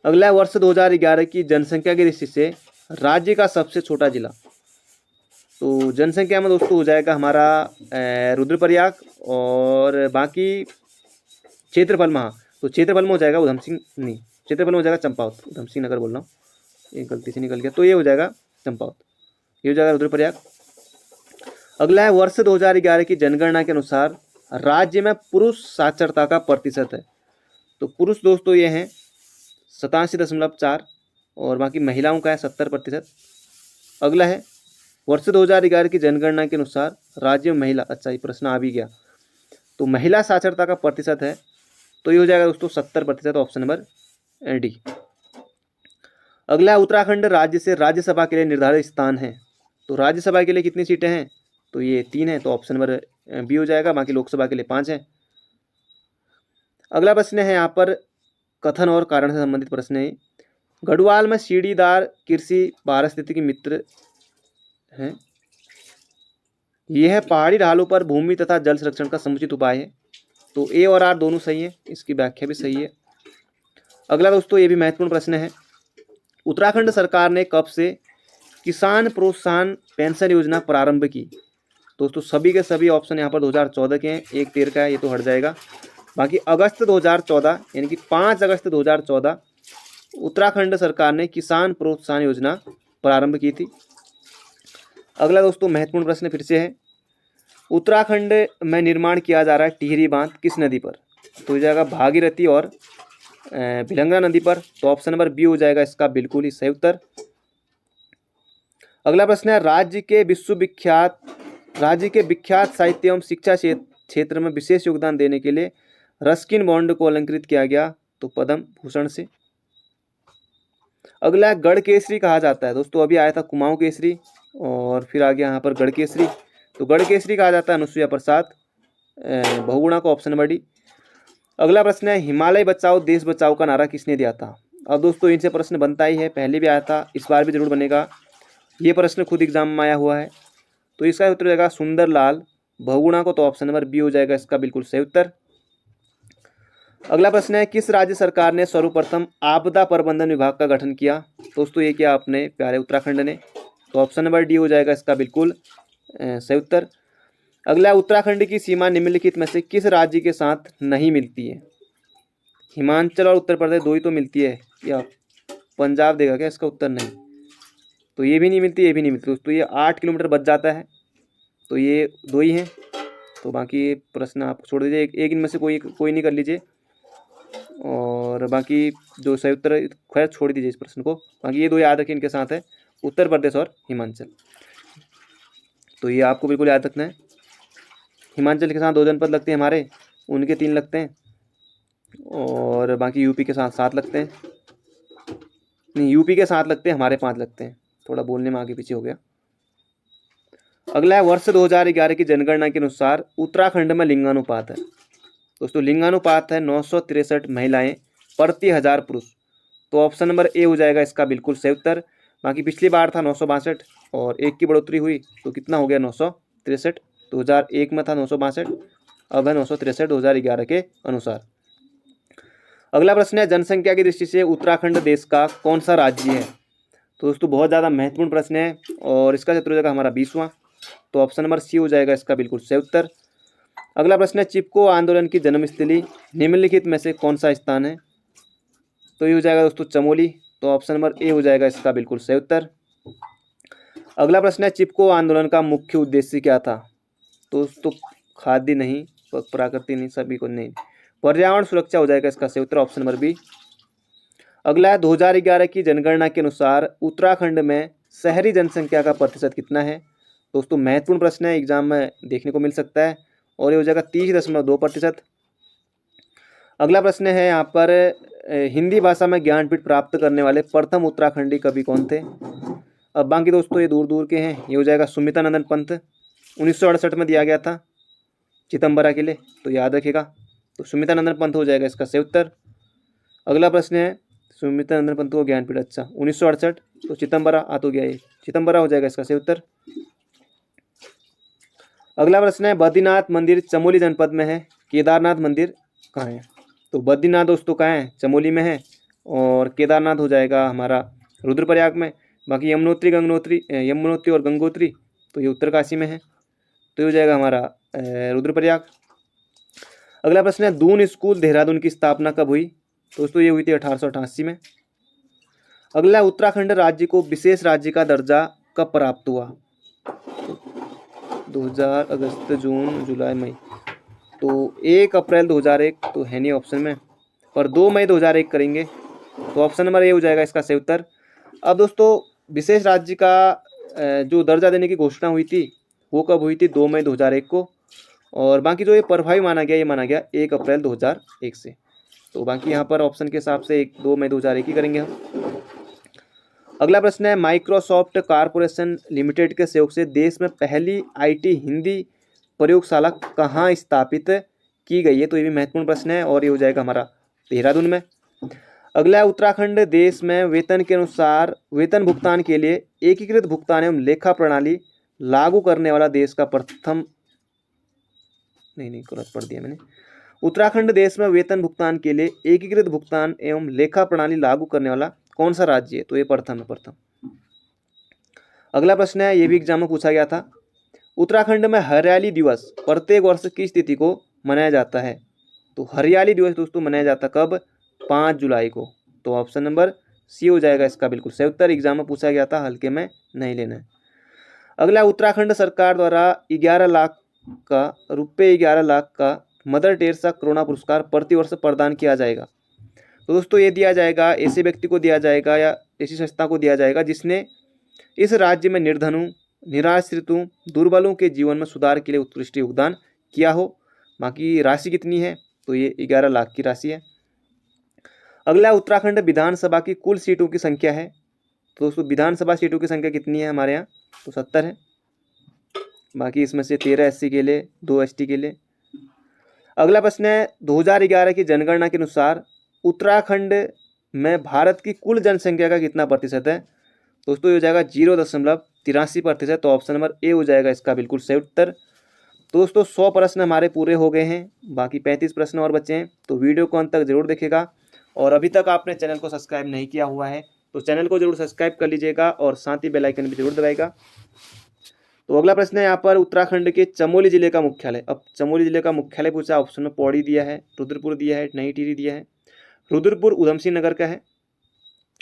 अगला है वर्ष 2011 की जनसंख्या की दृष्टि से राज्य का सबसे छोटा जिला। तो जनसंख्या में दोस्तों हो जाएगा हमारा रुद्रप्रयाग, और बाकी क्षेत्रफल में, हाँ तो क्षेत्रफल में हो जाएगा उधम सिंह, नहीं क्षेत्रफल में हो जाएगा चंपावत, उधम सिंह नगर बोल रहा हूँ, ये गलती से निकल गया। तो ये हो जाएगा चंपावत, ये हो जाएगा रुद्रप्रयाग। अगला है वर्ष 2011 की जनगणना के अनुसार राज्य में पुरुष साक्षरता का प्रतिशत है। तो पुरुष दोस्तों ये हैं 87.4, और बाकी महिलाओं का है 70%। अगला है वर्ष 2011 की जनगणना के अनुसार राज्य में महिला, अच्छा ये प्रश्न आ भी गया, तो महिला साक्षरता का प्रतिशत है, तो ये हो जाएगा दोस्तों 70%, ऑप्शन नंबर डी। अगला है उत्तराखंड राज्य से राज्यसभा के लिए निर्धारित स्थान है। तो राज्यसभा के लिए कितनी सीटें हैं? तो ये 3 है, तो ऑप्शन नंबर बी हो जाएगा। बाकी लोकसभा के लिए 5 है। अगला प्रश्न है यहाँ पर कथन और कारण से संबंधित प्रश्न है। गढ़वाल में सीढ़ीदार कृषि पारिस्थितिकी मित्र है, यह पहाड़ी ढालों पर भूमि तथा जल संरक्षण का समुचित उपाय है। तो ए और आर दोनों सही है, इसकी व्याख्या भी सही है। अगला दोस्तों ये भी महत्वपूर्ण प्रश्न है, उत्तराखंड सरकार ने कब से किसान प्रोत्साहन पेंशन योजना प्रारंभ की? दोस्तों सभी के सभी ऑप्शन यहाँ पर 2014 के हैं, 1 13 का है, ये तो हट जाएगा। बाकी अगस्त 2014, यानी कि 5 अगस्त 2014 उत्तराखंड सरकार ने किसान प्रोत्साहन योजना प्रारंभ की थी। अगला दोस्तों महत्वपूर्ण प्रश्न फिर से है, उत्तराखंड में निर्माण किया जा रहा है टिहरी बांध किस नदी पर? तो हो जाएगा भागीरथी और भिलंगना नदी पर। तो ऑप्शन नंबर बी हो जाएगा इसका बिल्कुल ही सही उत्तर। अगला प्रश्न है, राज्य के विख्यात साहित्य एवं शिक्षा क्षेत्र में विशेष योगदान देने के लिए रस्किन बॉन्ड को अलंकृत किया गया? तो पद्म भूषण से। अगला गढ़ केसरी कहा जाता है। दोस्तों अभी आया था कुमाऊं केसरी, और फिर आ गया यहाँ पर गढ़ केसरी। तो गढ़ केसरी कहा जाता है अनुसुईया प्रसाद, बहुगुणा को, ऑप्शन नंबर डी। अगला प्रश्न है, हिमालय बचाओ देश बचाओ का नारा किसने दिया था? अब दोस्तों इनसे प्रश्न बनता ही है, पहले भी आया था, इस बार भी जरूर बनेगा। ये प्रश्न खुद एग्जाम में आया हुआ है। तो इसका उत्तर हो जाएगा सुंदरलाल बहुगुणा को। तो ऑप्शन नंबर बी हो जाएगा इसका बिल्कुल सही उत्तर। अगला प्रश्न है, किस राज्य सरकार ने सर्वप्रथम आपदा प्रबंधन विभाग का गठन किया? दोस्तों ये किया अपने प्यारे उत्तराखंड ने। तो ऑप्शन नंबर डी हो जाएगा इसका बिल्कुल सही उत्तर। अगला, उत्तराखंड की सीमा निम्नलिखित में से किस राज्य के साथ नहीं मिलती है? हिमाचल और उत्तर प्रदेश दो ही तो मिलती है, या पंजाब देगा क्या इसका उत्तर? नहीं, तो ये भी नहीं मिलती, ये भी नहीं मिलती। तो ये 8 किलोमीटर बच जाता है, तो ये दो ही हैं। तो बाकी प्रश्न आप छोड़ दीजिए, एक इनमें से कोई नहीं कर लीजिए, और बाकी जो सही उत्तर खैर छोड़ दीजिए इस प्रश्न को। बाकी ये दो याद रखिए, इनके साथ है उत्तर प्रदेश और हिमाचल। तो ये आपको बिल्कुल याद रखना है। हिमाचल के साथ 2 जनपद लगते हैं हमारे, उनके 3 लगते हैं, और बाकी यूपी के साथ 7 लगते हैं। नहीं, यूपी के 7 लगते हैं, हमारे 5 लगते हैं। थोड़ा बोलने में आगे पीछे हो गया। अगला है, वर्ष 2011 की जनगणना के अनुसार उत्तराखंड में लिंगानुपात है। दोस्तों लिंगानुपात है 963 महिलाएं प्रति 1000 पुरुष। तो ऑप्शन नंबर ए हो जाएगा इसका बिल्कुल सही उत्तर। बाकी पिछली बार था 962, और 1 की बढ़ोतरी हुई तो कितना हो गया 963। 2001 में था 962, अब है 963 2011 के अनुसार। अगला प्रश्न है, जनसंख्या की दृष्टि से उत्तराखंड देश का कौन सा राज्य है? तो दोस्तों बहुत ज़्यादा महत्वपूर्ण प्रश्न है, और इसका क्षेत्र हो जाएगा हमारा 20वां। तो ऑप्शन नंबर सी हो जाएगा इसका बिल्कुल सही उत्तर। अगला प्रश्न है, चिपको आंदोलन की जन्मस्थली निम्नलिखित में से कौन सा स्थान है? तो ये हो जाएगा दोस्तों चमोली। तो ऑप्शन नंबर ए हो जाएगा इसका बिल्कुल सही उत्तर। अगला प्रश्न है, चिपको आंदोलन का मुख्य उद्देश्य क्या था? दोस्तों खाद्य नहीं, प्राकृतिक नहीं, सभी को नहीं। पर्यावरण सुरक्षा हो जाएगा इसका सही उत्तर ऑप्शन नंबर बी। अगला है 2011 की जनगणना के अनुसार उत्तराखंड में शहरी जनसंख्या का प्रतिशत कितना है। दोस्तों महत्वपूर्ण प्रश्न है, एग्जाम में देखने को मिल सकता है और ये हो जाएगा 30.2%। अगला प्रश्न है यहाँ पर हिंदी भाषा में ज्ञानपीठ प्राप्त करने वाले प्रथम उत्तराखंडी कवि कौन थे। अब बाकी दोस्तों ये दूर दूर के हैं, ये हो जाएगा सुमितानंदन पंत, 1968 में दिया गया था चिदम्बरा के लिए, तो याद रखिएगा। तो सुमितानंदन पंत हो जाएगा इसका सही उत्तर। अगला प्रश्न है सुमितानंदन पंत को ज्ञानपीठ, अच्छा 1968, तो चिदम्बरा आ तो गया, ये चिदम्बरा हो जाएगा इसका सही उत्तर। अगला प्रश्न है बद्रीनाथ मंदिर चमोली जनपद में है, केदारनाथ मंदिर कहाँ है। तो बद्रीनाथ दोस्तों कहाँ है, चमोली में है, और केदारनाथ हो जाएगा हमारा रुद्रप्रयाग में। बाकी यमुनोत्री और गंगोत्री तो ये उत्तरकाशी में है, तो ये हो जाएगा हमारा रुद्रप्रयाग। अगला प्रश्न है दून स्कूल देहरादून की स्थापना कब हुई। दोस्तों ये हुई थी 1888 में। अगला उत्तराखंड राज्य को विशेष राज्य का दर्जा कब प्राप्त हुआ। 2000 अगस्त, जून, जुलाई, मई, तो 1 अप्रैल 2001 तो है नहीं ऑप्शन में, पर 2 मई 2001 करेंगे, तो ऑप्शन नंबर ए हो जाएगा इसका सही उत्तर। अब दोस्तों विशेष राज्य का जो दर्जा देने की घोषणा हुई थी वो कब हुई थी, 2 मई 2001 को, और बाकी जो ये प्रभावी माना गया, ये माना गया 1 अप्रैल 2001 से। तो बाकी यहाँ पर ऑप्शन के हिसाब से 2 मई 2001 ही करेंगे हम। अगला प्रश्न है माइक्रोसॉफ्ट कॉरपोरेशन लिमिटेड के सहयोग से देश में पहली आईटी हिंदी प्रयोगशाला कहाँ स्थापित की गई है। तो ये भी महत्वपूर्ण प्रश्न है और ये हो जाएगा हमारा देहरादून में। अगला है उत्तराखंड देश में वेतन के अनुसार वेतन भुगतान के लिए एकीकृत भुगतान एवं लेखा प्रणाली लागू करने वाला देश का प्रथम, नहीं गलत पढ़ दिया मैंने। उत्तराखंड देश में वेतन भुगतान के लिए एकीकृत भुगतान एवं लेखा प्रणाली लागू करने वाला कौन सा राज्य है। तो ये प्रथम है, प्रथम। अगला प्रश्न है, ये भी एग्जाम में पूछा गया था, उत्तराखंड में हरियाली दिवस प्रत्येक वर्ष किस तिथि को मनाया जाता है। तो हरियाली दिवस दोस्तों मनाया जाता कब, 5 जुलाई को, तो ऑप्शन नंबर सी हो जाएगा इसका बिल्कुल सही उत्तर। एग्जाम में पूछा गया था, हल्के में नहीं लेना है। अगला उत्तराखंड सरकार द्वारा 11 लाख का मदर टेरेसा करुणा पुरस्कार प्रतिवर्ष प्रदान किया जाएगा। तो दोस्तों ये दिया जाएगा ऐसे व्यक्ति को दिया जाएगा या ऐसी संस्था को दिया जाएगा जिसने इस राज्य में निर्धनों, निराश्रितों, दुर्बलों के जीवन में सुधार के लिए उत्कृष्ट योगदान किया हो। बाकी राशि कितनी है, तो ये 11 लाख की राशि है। अगला उत्तराखंड विधानसभा की कुल सीटों की संख्या है। तो दोस्तों विधानसभा सीटों की संख्या कितनी है हमारे यहाँ, तो 70 है। बाकी इसमें से 13 SC के लिए, 2 ST के लिए। अगला प्रश्न है 2011 की जनगणना के अनुसार उत्तराखंड में भारत की कुल जनसंख्या का कितना प्रतिशत है। दोस्तों ये हो जाएगा 0.83%, तो ऑप्शन नंबर ए हो जाएगा इसका बिल्कुल सही उत्तर। दोस्तों 100 प्रश्न हमारे पूरे हो गए हैं, बाकी 35 प्रश्न और बचे हैं, तो वीडियो को अंत तक जरूर देखेगा। और अभी तक आपने चैनल को सब्सक्राइब नहीं किया हुआ है तो चैनल को जरूर सब्सक्राइब कर लीजिएगा और साथ ही बेल आइकन भी जरूर दबाएगा। तो अगला प्रश्न है यहाँ पर उत्तराखंड के चमोली जिले का मुख्यालय। अब चमोली जिले का मुख्यालय पूछा, ऑप्शन में पौड़ी दिया है, रुद्रपुर दिया है, नई टिहरी दिया है। रुद्रपुर उधम सिंह नगर का है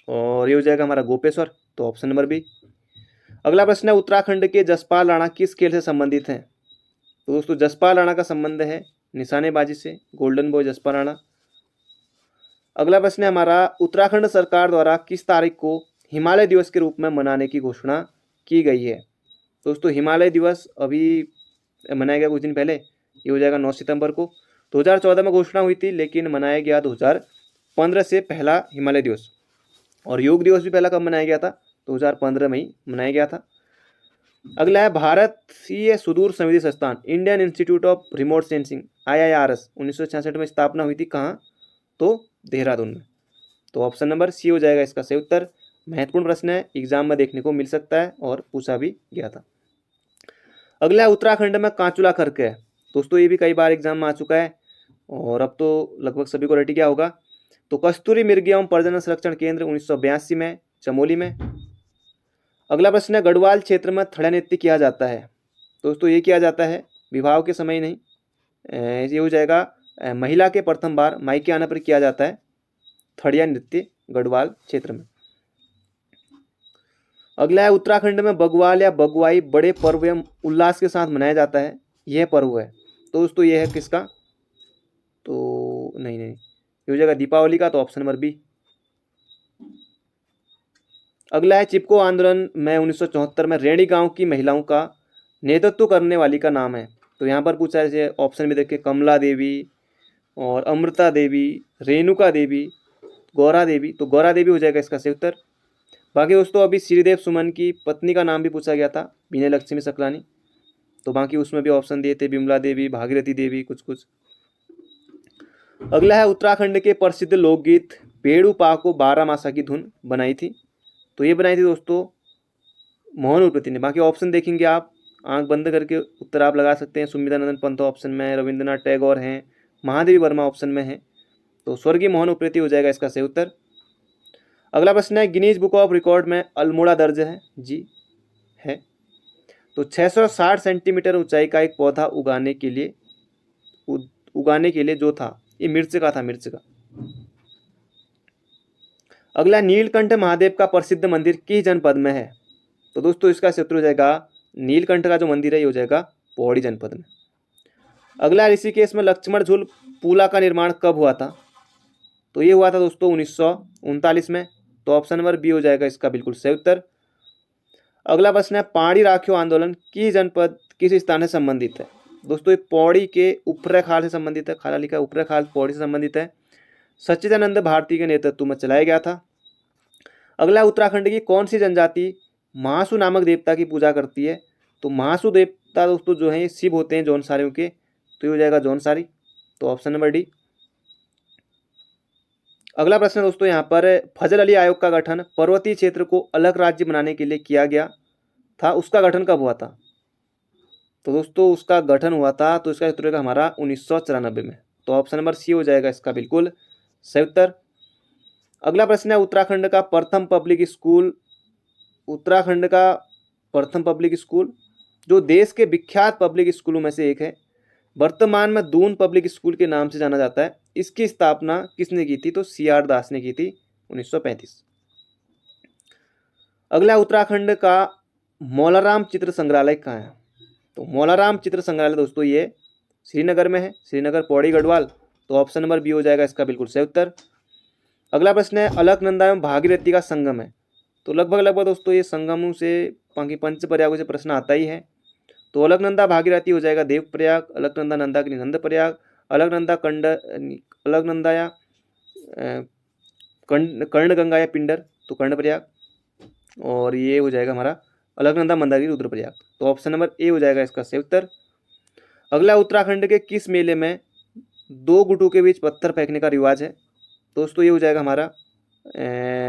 और ये हो जाएगा हमारा गोपेश्वर, तो ऑप्शन नंबर बी। अगला प्रश्न है उत्तराखंड के जसपाल राणा किस खेल से संबंधित हैं। तो दोस्तों जसपाल राणा का संबंध है निशानेबाजी से, गोल्डन बॉय जसपाल राणा। अगला प्रश्न है हमारा उत्तराखंड सरकार द्वारा किस तारीख को हिमालय दिवस के रूप में मनाने की घोषणा की गई है। दोस्तों हिमालय दिवस अभी मनाया गया कुछ दिन पहले, ये हो जाएगा 9 सितंबर को। 2014 में घोषणा हुई थी लेकिन मनाया गया 2015 से पहला हिमालय दिवस। और योग दिवस भी पहला कब मनाया गया था, 2015 में ही मनाया गया था। अगला है भारतीय सुदूर संवेदी संस्थान Indian institute of remote sensing IIRS 1966 में स्थापना हुई थी कहाँ, तो देहरादून में, तो ऑप्शन नंबर सी हो जाएगा इसका सही उत्तर। महत्वपूर्ण प्रश्न है, एग्जाम में देखने को मिल सकता है और पूछा भी गया था। अगला उत्तराखंड में कांचुला खर्क है। दोस्तों ये भी कई बार एग्जाम में आ चुका है और अब तो लगभग सभी को रट गया होगा। तो कस्तूरी मृग एवं प्रजनन संरक्षण केंद्र 1982 में चमोली में। अगला प्रश्न है गढ़वाल क्षेत्र में थड़ा नृत्य किया जाता है। दोस्तों ये किया जाता है विवाह के समय नहीं, ये हो जाएगा महिला के प्रथम बार मायके आने पर किया जाता है थड़िया नृत्य गढ़वाल क्षेत्र में। अगला है उत्तराखंड में बग्वाल या बगुआई बड़े पर्व एवं उल्लास के साथ मनाया जाता है। यह पर्व है। तो दोस्तों ये है किसका, तो नहीं नहीं ये हो जाएगा दीपावली का, तो ऑप्शन नंबर बी। अगला है चिपको आंदोलन में 1974 में रेणी गांव की महिलाओं का नेतृत्व करने वाली का नाम है। तो यहाँ पर पूछा है, जैसे ऑप्शन में देखिए कमला देवी और अमृता देवी, रेणुका देवी, गौरा देवी। तो गौरा देवी हो जाएगा इसका सही उत्तर। बाकी दोस्तों अभी श्रीदेव सुमन की पत्नी का नाम भी पूछा गया था, विनय लक्ष्मी सकलानी। तो बाकी उसमें भी ऑप्शन दिए थे, विमला देवी, भागीरथी देवी, कुछ कुछ। अगला है उत्तराखंड के प्रसिद्ध लोकगीत पेड़ू पा को 12 मासा की धुन बनाई थी। तो ये बनाई थी दोस्तों मोहन उलपति ने। बाकी ऑप्शन देखेंगे आप, आंख बंद करके उत्तर आप लगा सकते हैं। सुमित्रानंद पंत ऑप्शन में है, रविंद्रनाथ टैगोर हैं, महादेवी वर्मा ऑप्शन में है। तो स्वर्गीय मोहन उलपति हो जाएगा इसका सही उत्तर। अगला प्रश्न है गिनीज बुक ऑफ रिकॉर्ड में अल्मोड़ा दर्ज है, जी है। तो 660 सेंटीमीटर ऊंचाई का एक पौधा उगाने के लिए जो था, ये मिर्च का था, मिर्च का। अगला नीलकंठ महादेव का प्रसिद्ध मंदिर किस जनपद में है। तो दोस्तों इसका उत्तर हो जाएगा, नीलकंठ का जो मंदिर है ये हो जाएगा पौड़ी जनपद में। अगला ऋषिकेश में लक्ष्मण झूल पुला का निर्माण कब हुआ था। तो ये हुआ था दोस्तों 1939 में। तो ऑप्शन नंबर बी हो जाएगा इसका बिल्कुल सही उत्तर। अगला प्रश्न है पहाड़ी राखियों आंदोलन किस जनपद किस स्थान से संबंधित है। दोस्तों ये पौड़ी के उपरा खाल से संबंधित है, खाला लिखा उपरा खाल पौड़ी से संबंधित है। सच्चिदानंद भारती के नेतृत्व में चलाया गया था। अगला उत्तराखंड की कौन सी जनजाति महासु नामक देवता की पूजा करती है। तो महासु देवता दोस्तों जो है ये शिव होते हैं जौनसारियों के। तो ये हो जाएगा जौनसारी। तो ऑप्शन नंबर डी। अगला प्रश्न दोस्तों यहाँ पर फजल अली आयोग का गठन पर्वतीय क्षेत्र को अलग राज्य बनाने के लिए किया गया था, उसका गठन कब हुआ था। तो दोस्तों उसका गठन हुआ था, तो इसका उत्तर होगा हमारा 1994 में। तो ऑप्शन नंबर सी हो जाएगा इसका बिल्कुल सही उत्तर। अगला प्रश्न है उत्तराखंड का प्रथम पब्लिक स्कूल जो देश के विख्यात पब्लिक स्कूलों में से एक है, वर्तमान में दून पब्लिक स्कूल के नाम से जाना जाता है, इसकी स्थापना किसने की थी। तो CR दास ने की थी 1935। अगला उत्तराखंड का मौलाराम चित्र संग्रहालय कहाँ है। तो मौलाराम चित्र संग्रहालय दोस्तों ये श्रीनगर में है, श्रीनगर पौड़ी गढ़वाल। तो ऑप्शन नंबर बी हो जाएगा इसका बिल्कुल सही उत्तर। अगला प्रश्न है अलकनंदा एवं भागीरथी का संगम है। तो लगभग दोस्तों ये संगमों से बाकी पंच प्रयागों से प्रश्न आता ही है। तो अलकनंदा भागीरथी हो जाएगा देवप्रयाग, अलकनंदा नंदाकिनी नंदप्रयाग, अलकनंदा या कर्णगंगा या पिंडर, तो कर्णप्रयाग। और ये हो जाएगा हमारा अलकनंदा मंदाकिनी रुद्रप्रयाग। तो ऑप्शन नंबर ए हो जाएगा इसका सही उत्तर। अगला उत्तराखंड के किस मेले में 2 गुटों के बीच पत्थर फेंकने का रिवाज है। दोस्तों ये हो जाएगा हमारा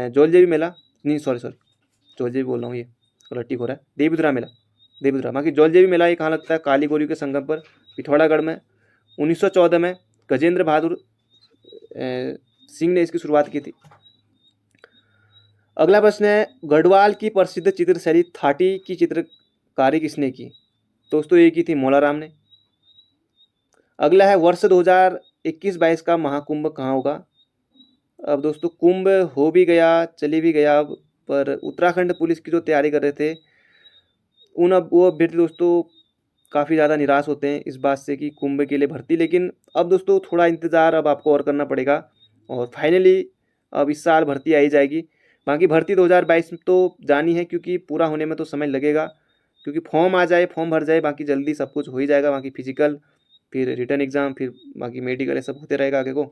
जोलजेबी मेला, नहीं सॉरी जोलजेबी बोल रहा हूँ, ये गलती हो रहा है, देवीधुरा मेला, देवीधुरा। बाकी जोलजेबी मेला ये कहाँ लगता है, काली गोरी के संगम पर पिथौरागढ़ में। 1914 में गजेंद्र बहादुर सिंह ने इसकी शुरुआत की थी। अगला प्रश्न है गढ़वाल की प्रसिद्ध चित्र शैली थाटी की चित्रकारी किसने की। दोस्तों ये की थी मौलाराम ने। अगला है वर्ष 2021-22 का महाकुंभ कहाँ होगा। अब दोस्तों कुंभ हो भी गया, चली भी गया, पर उत्तराखंड पुलिस की जो तैयारी कर रहे थे वो अभ्यर्थी दोस्तों काफ़ी ज़्यादा निराश होते हैं इस बात से कि कुंभ के लिए भर्ती। लेकिन अब दोस्तों थोड़ा इंतज़ार अब आपको और करना पड़ेगा और फाइनली अब इस साल भर्ती आई जाएगी। बाकी भर्ती 2022 में तो जानी है, क्योंकि पूरा होने में तो समय लगेगा, क्योंकि फॉर्म आ जाए, फॉर्म भर जाए, बाकी जल्दी सब कुछ हो ही जाएगा। बाकी फिजिकल, फिर रिटर्न एग्ज़ाम, फिर बाकी मेडिकल, ये सब होते रहेगा आगे को।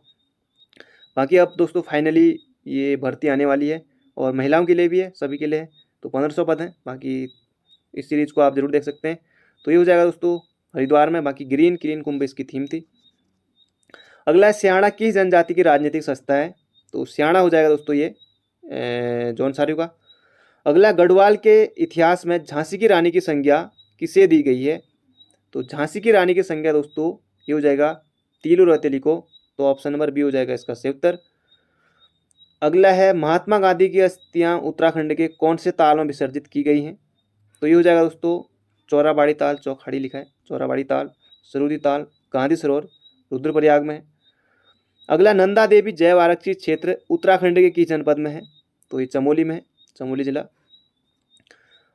बाकी अब दोस्तों फाइनली ये भर्ती आने वाली है और महिलाओं के लिए भी है, सभी के लिए है। तो 1500 पद हैं। बाकी इस सीरीज़ को आप जरूर देख सकते हैं। तो ये हो जाएगा दोस्तों हरिद्वार में। बाकी ग्रीन कुंभ इसकी थीम थी। अगला है स्याणा किस जनजाति की राजनीतिक संस्था है। तो स्याणा हो जाएगा दोस्तों ये जौनसारियों का। अगला गढ़वाल के इतिहास में झांसी की रानी की संज्ञा किसे दी गई है। तो झांसी की रानी की संज्ञा दोस्तों ये हो जाएगा तीलू रौतेली को। तो ऑप्शन नंबर बी हो जाएगा इसका सही उत्तर। अगला है महात्मा गांधी की अस्थियां उत्तराखंड के कौन से ताल में विसर्जित की गई हैं। तो ये हो जाएगा दोस्तों चौराबाड़ी ताल, चौखाड़ी लिखा है, चौराबाड़ी ताल, सरूदी ताल, गांधी सरोवर, रुद्रप्रयाग में है। अगला नंदा देवी जैव आरक्षित क्षेत्र उत्तराखंड के किस जनपद में है। तो ये चमोली में है, चमोली जिला।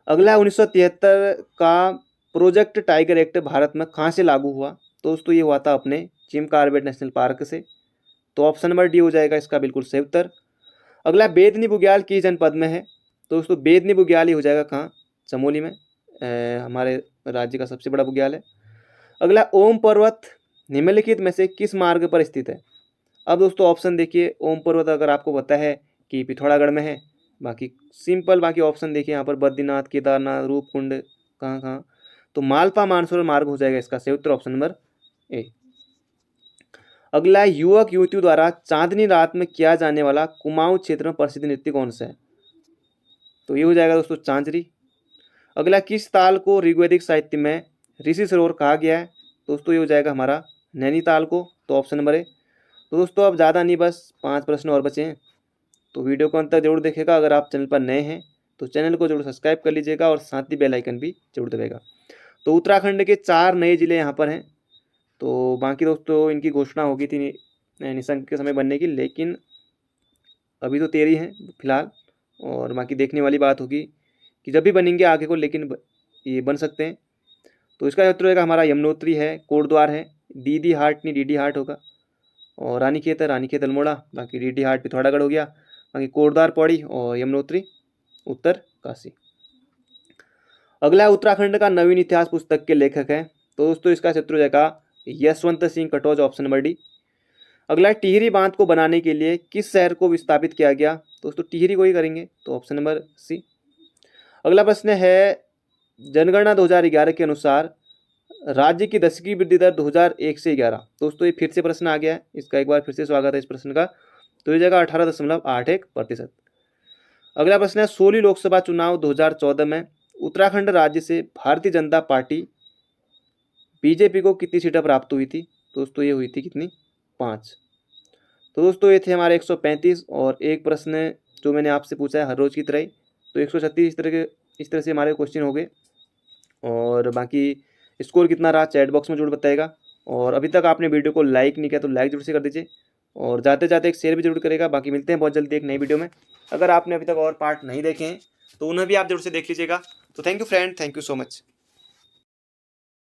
अगला 1973 का प्रोजेक्ट टाइगर एक्ट भारत में कहाँ से लागू हुआ? तो दोस्तों ये हुआ था अपने जिम कॉर्बेट नेशनल पार्क से। तो ऑप्शन नंबर डी हो जाएगा इसका बिल्कुल सही उत्तर। अगला बेदनी बुग्याल किस जनपद में है? तो दोस्तों बेदनी बुग्याल ही हो जाएगा कहाँ? चमोली में। हमारे राज्य का सबसे बड़ा बुग्याल है। अगला ओम पर्वत निम्नलिखित में से किस मार्ग पर स्थित है? अब दोस्तों ऑप्शन देखिए, ओम पर्वत अगर आपको पता है कि पिथौरागढ़ में है, बाकी सिंपल, बाकी ऑप्शन देखिए यहाँ पर बद्रीनाथ, केदारनाथ, रूपकुंड, कहाँ कहाँ, तो मालपा मानसरोवर मार्ग हो जाएगा इसका सही उत्तर ऑप्शन नंबर ए। अगला युवक युवतियों द्वारा चांदनी रात में किया जाने वाला कुमाऊं क्षेत्र में प्रसिद्ध नृत्य कौन सा है? तो ये हो जाएगा दोस्तों चांचरी। अगला किस ताल को ऋग्वैदिक साहित्य में ऋषि सरोवर कहा गया है? दोस्तों ये हो जाएगा हमारा नैनीताल को, तो ऑप्शन नंबर ए। तो दोस्तों अब ज़्यादा नहीं, बस 5 प्रश्न और बचे हैं, तो वीडियो को अंत तक जरूर देखेगा। अगर आप चैनल पर नए हैं तो चैनल को जरूर सब्सक्राइब कर लीजिएगा और साथ ही बेल आइकन भी जरूर दबाएगा। तो उत्तराखंड के 4 नए जिले यहाँ पर हैं, तो बाकी दोस्तों इनकी घोषणा होगी थी निशंक के समय बनने की, लेकिन अभी तो 13 हैं फिलहाल, और बाकी देखने वाली बात होगी कि जब भी बनेंगे आगे को, लेकिन ये बन सकते हैं। तो इसका उत्तर रहेगा हमारा यमुनोत्री है, कोटद्वार है, दीदी हाट नहीं डीडी हाट होगा, और रानीखेत है, रानीखेत अल्मोड़ा, बाकी डीडी हाट पिथौरागढ़ हो गया, बाकी कोटद्वार पौड़ी और यमुनोत्री उत्तर काशी। अगला उत्तराखंड का नवीन इतिहास पुस्तक के लेखक हैं, तो दोस्तों इसका उत्तर हो जाएगा Yashwant Singh Katoch option number D. अगला टिहरी बांध को बनाने के लिए किस शहर को विस्थापित किया गया? दोस्तों टिहरी को ही करेंगे, तो ऑप्शन नंबर सी। अगला प्रश्न है जनगणना 2011 के अनुसार राज्य की दशकीय वृद्धि दर 2001 से 11। दोस्तों ये फिर से प्रश्न आ गया है, इसका एक बार फिर से स्वागत है इस प्रश्न का। तो ये जगह 18.81%। अगला प्रश्न है 16 लोकसभा चुनाव 2014 में उत्तराखंड राज्य से भारतीय जनता पार्टी बीजेपी को कितनी सीटें प्राप्त हुई थी? दोस्तों ये हुई थी कितनी? 5। तो दोस्तों ये थे हमारे 135, और एक प्रश्न जो मैंने आपसे पूछा है हर रोज की तरह ही, तो 136 इस तरह से हमारे क्वेश्चन हो गए। और बाकी स्कोर कितना रहा चैट बॉक्स में जरूर बताएगा। और अभी तक आपने वीडियो को लाइक नहीं किया तो लाइक जरूर से कर दीजिए, और जाते जाते एक शेयर भी जरूर करेगा। बाकी मिलते हैं बहुत जल्दी एक नई वीडियो में। अगर आपने अभी तक और पार्ट नहीं देखे हैं तो उन्हें भी आप जरूर से देख लीजिएगा। तो thank you friend, thank you so much.